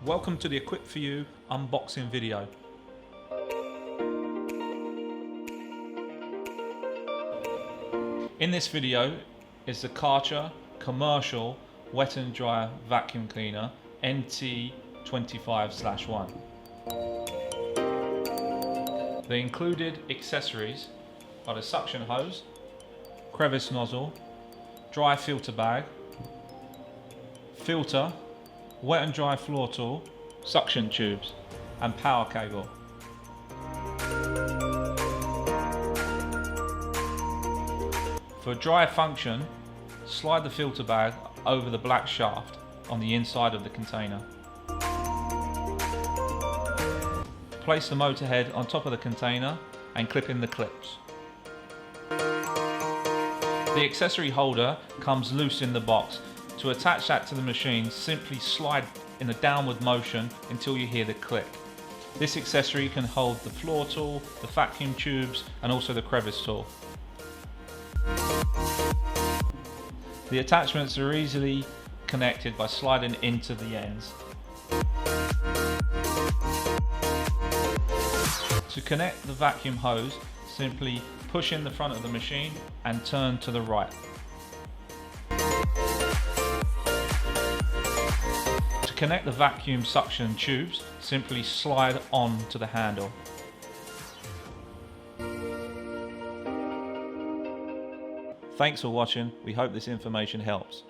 Welcome to the Equip4you unboxing video. In this video is the Karcher commercial wet and dry vacuum cleaner NT25/1. The included accessories are the suction hose, crevice nozzle, dry filter bag, filter, wet and dry floor tool, suction tubes and power cable. For dry function, slide the filter bag over the black shaft on the inside of the container. Place the motor head on top of the container and clip in the clips. The accessory holder comes loose in the box. To attach that to the machine, simply slide in a downward motion until you hear the click. This accessory can hold the floor tool, the vacuum tubes and also the crevice tool. The attachments are easily connected by sliding into the ends. To connect the vacuum hose, simply push in the front of the machine and turn to the right. To connect the vacuum suction tubes, simply slide on to the handle. Thanks for watching. We hope this information helps.